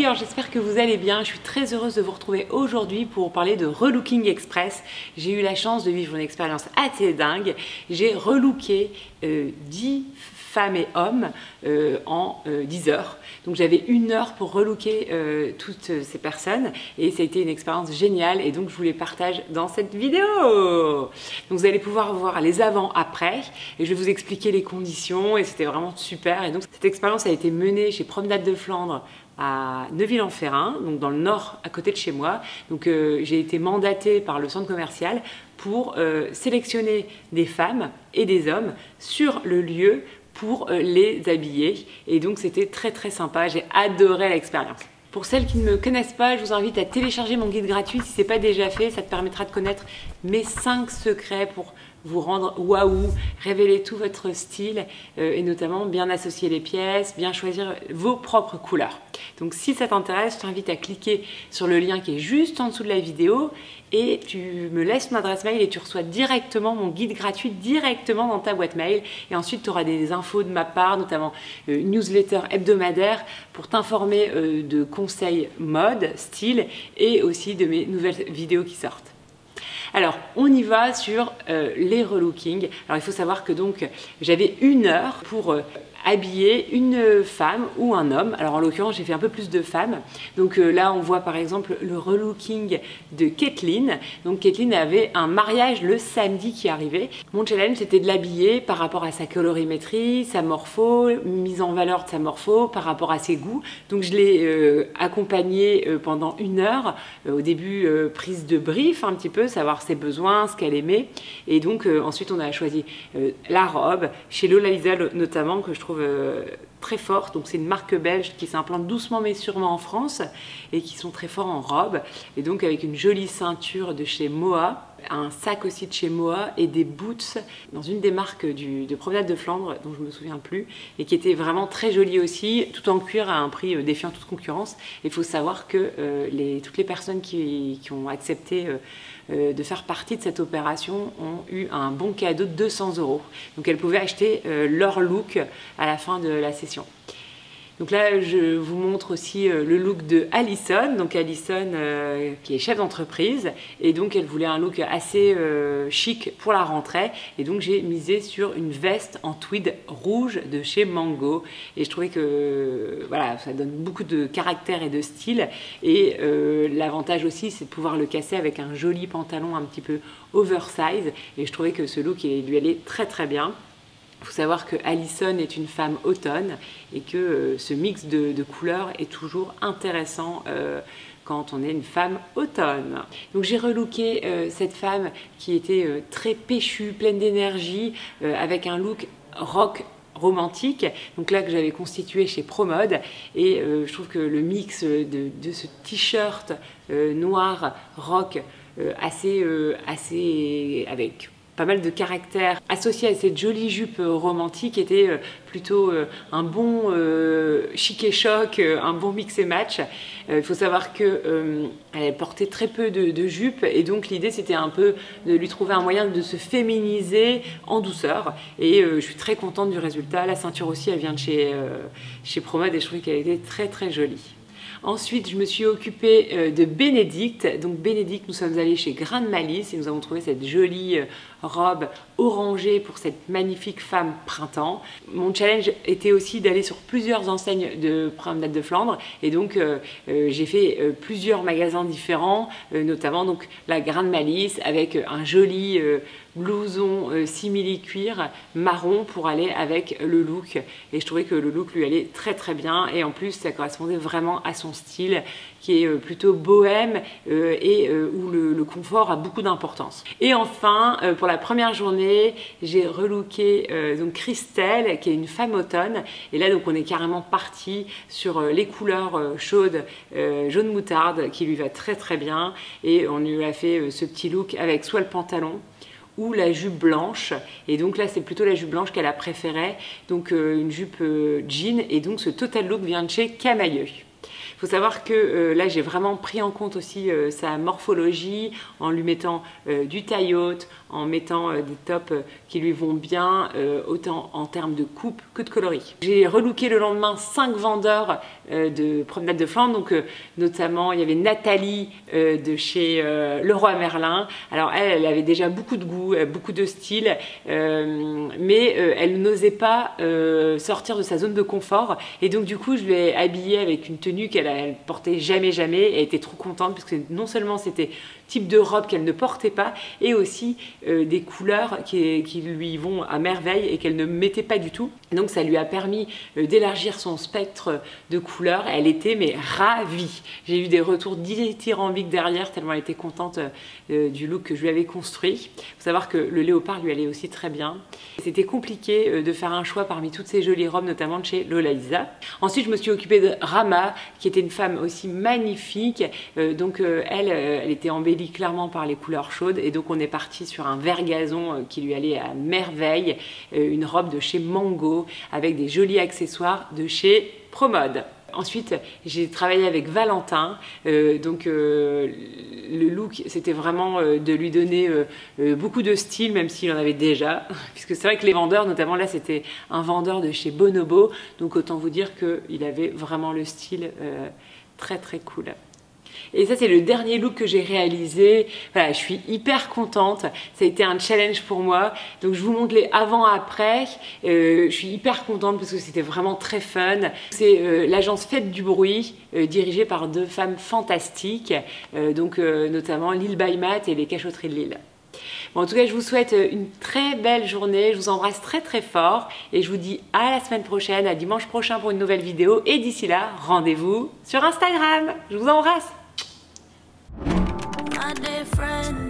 alors j'espère que vous allez bien. Je suis très heureuse de vous retrouver aujourd'hui pour parler de Relooking Express. J'ai eu la chance de vivre une expérience assez dingue. J'ai relooké 10 femmes et hommes en 10 heures. Donc j'avais 1 heure pour relooker toutes ces personnes et ça a été une expérience géniale et donc je vous les partage dans cette vidéo. Donc vous allez pouvoir voir les avant-après et je vais vous expliquer les conditions et c'était vraiment super. Et donc cette expérience a été menée chez Promenade de Flandre à Neuville-en-Ferrain, donc dans le nord à côté de chez moi. Donc j'ai été mandatée par le centre commercial pour sélectionner des femmes et des hommes sur le lieu pour les habiller et donc c'était très sympa, j'ai adoré l'expérience. Pour celles qui ne me connaissent pas, je vous invite à télécharger mon guide gratuit si ce n'est pas déjà fait, ça te permettra de connaître mes 5 secrets pour vous rendre waouh, révéler tout votre style et notamment bien associer les pièces, bien choisir vos propres couleurs. Donc si ça t'intéresse, je t'invite à cliquer sur le lien qui est juste en dessous de la vidéo et tu me laisses ton adresse mail et tu reçois directement mon guide gratuit directement dans ta boîte mail. Et ensuite, tu auras des infos de ma part, notamment une newsletter hebdomadaire pour t'informer de conseils mode, style et aussi de mes nouvelles vidéos qui sortent. Alors, on y va sur les relookings. Alors, il faut savoir que donc j'avais 1 heure pour habiller une femme ou un homme. Alors en l'occurrence, j'ai fait un peu plus de femmes. Donc là, on voit par exemple le relooking de Kathleen. Donc Kathleen avait un mariage le samedi qui arrivait. Mon challenge, c'était de l'habiller par rapport à sa colorimétrie, sa morpho, mise en valeur de sa morpho, par rapport à ses goûts. Donc je l'ai accompagnée pendant 1 heure. Au début, prise de brief un petit peu, savoir ses besoins, ce qu'elle aimait. Et donc ensuite, on a choisi la robe, chez Lola Lisa notamment, que je trouve très forte. Donc c'est une marque belge qui s'implante doucement mais sûrement en France et qui sont très forts en robe. Et donc avec une jolie ceinture de chez Moa, un sac aussi de chez Moa et des boots dans une des marques de Promenade de Flandre dont je me souviens plus et qui était vraiment très jolie aussi, tout en cuir à un prix défiant toute concurrence. Il faut savoir que toutes les personnes qui ont accepté de faire partie de cette opération ont eu un bon cadeau de 200 €. Donc elles pouvaient acheter leur look à la fin de la session. Donc là, je vous montre aussi le look de Alison. Donc Alison qui est chef d'entreprise et donc elle voulait un look assez chic pour la rentrée. Et donc j'ai misé sur une veste en tweed rouge de chez Mango. Et je trouvais que voilà, ça donne beaucoup de caractère et de style. Et l'avantage aussi, c'est de pouvoir le casser avec un joli pantalon un petit peu oversize. Et je trouvais que ce look lui allait très bien. Il faut savoir que Alison est une femme automne et que ce mix de couleurs est toujours intéressant quand on est une femme automne. Donc j'ai relooké cette femme qui était très péchue, pleine d'énergie, avec un look rock romantique, donc là que j'avais constitué chez Promode et je trouve que le mix de ce t-shirt noir rock assez avec pas mal de caractère associé à cette jolie jupe romantique était plutôt un bon chic et choc, un bon mix et match. Il faut savoir qu'elle portait très peu de jupe et donc l'idée c'était un peu de lui trouver un moyen de se féminiser en douceur et je suis très contente du résultat. La ceinture aussi elle vient de chez Promode et je trouve qu'elle était très jolie. Ensuite, je me suis occupée de Bénédicte. Donc Bénédicte, nous sommes allés chez Grain de Malice et nous avons trouvé cette jolie robe orangée pour cette magnifique femme printemps. Mon challenge était aussi d'aller sur plusieurs enseignes de Promenade de Flandre et donc j'ai fait plusieurs magasins différents, notamment donc la Grain de Malice avec un joli blouson simili-cuir marron pour aller avec le look et je trouvais que le look lui allait très bien et en plus ça correspondait vraiment à son style qui est plutôt bohème et où le confort a beaucoup d'importance. Et enfin, pour la première journée, j'ai relooké donc Christelle qui est une femme automne et là donc on est carrément parti sur les couleurs chaudes jaune moutarde qui lui va très bien et on lui a fait ce petit look avec soit le pantalon ou la jupe blanche et donc là c'est plutôt la jupe blanche qu'elle a préférée, donc une jupe jean et donc ce total look vient de chez Camailleux. Il faut savoir que là j'ai vraiment pris en compte aussi sa morphologie en lui mettant du taille haute, en mettant des tops qui lui vont bien, autant en termes de coupe que de coloris. J'ai relooké le lendemain 5 vendeurs de Promenade de Flandre, donc notamment il y avait Nathalie de chez Leroy Merlin. Alors elle avait déjà beaucoup de goût, beaucoup de style, mais elle n'osait pas sortir de sa zone de confort, et donc du coup je l'ai habillée avec une tenue qu'elle portait jamais, elle était trop contente parce que non seulement c'était type de robe qu'elle ne portait pas, et aussi des couleurs qui lui vont à merveille et qu'elle ne mettait pas du tout. Donc ça lui a permis d'élargir son spectre de couleurs. Elle était mais ravie. J'ai eu des retours dithyrambiques derrière tellement elle était contente du look que je lui avais construit. Il faut savoir que le léopard lui allait aussi très bien. C'était compliqué de faire un choix parmi toutes ces jolies robes, notamment de chez Lola Lisa. Ensuite je me suis occupée de Rama, qui était une femme aussi magnifique. Donc elle était embellie clairement par les couleurs chaudes, et donc on est parti sur un vert gazon qui lui allait à merveille, une robe de chez Mango avec des jolis accessoires de chez Promode. Ensuite, j'ai travaillé avec Valentin, le look c'était vraiment de lui donner beaucoup de style, même s'il en avait déjà, puisque c'est vrai que les vendeurs, notamment là c'était un vendeur de chez Bonobo, donc autant vous dire qu'il avait vraiment le style très cool. Et ça c'est le dernier look que j'ai réalisé. Voilà, je suis hyper contente, ça a été un challenge pour moi, donc je vous montre les avant-après. Je suis hyper contente parce que c'était vraiment très fun. C'est l'agence Faites du Bruit, dirigée par 2 femmes fantastiques, notamment Lille by Matt et les Cachotteries de Lille. Bon, en tout cas, je vous souhaite une très belle journée, je vous embrasse très fort et je vous dis à la semaine prochaine, à dimanche prochain pour une nouvelle vidéo, et d'ici là, rendez-vous sur Instagram. Je vous embrasse. My dear friend.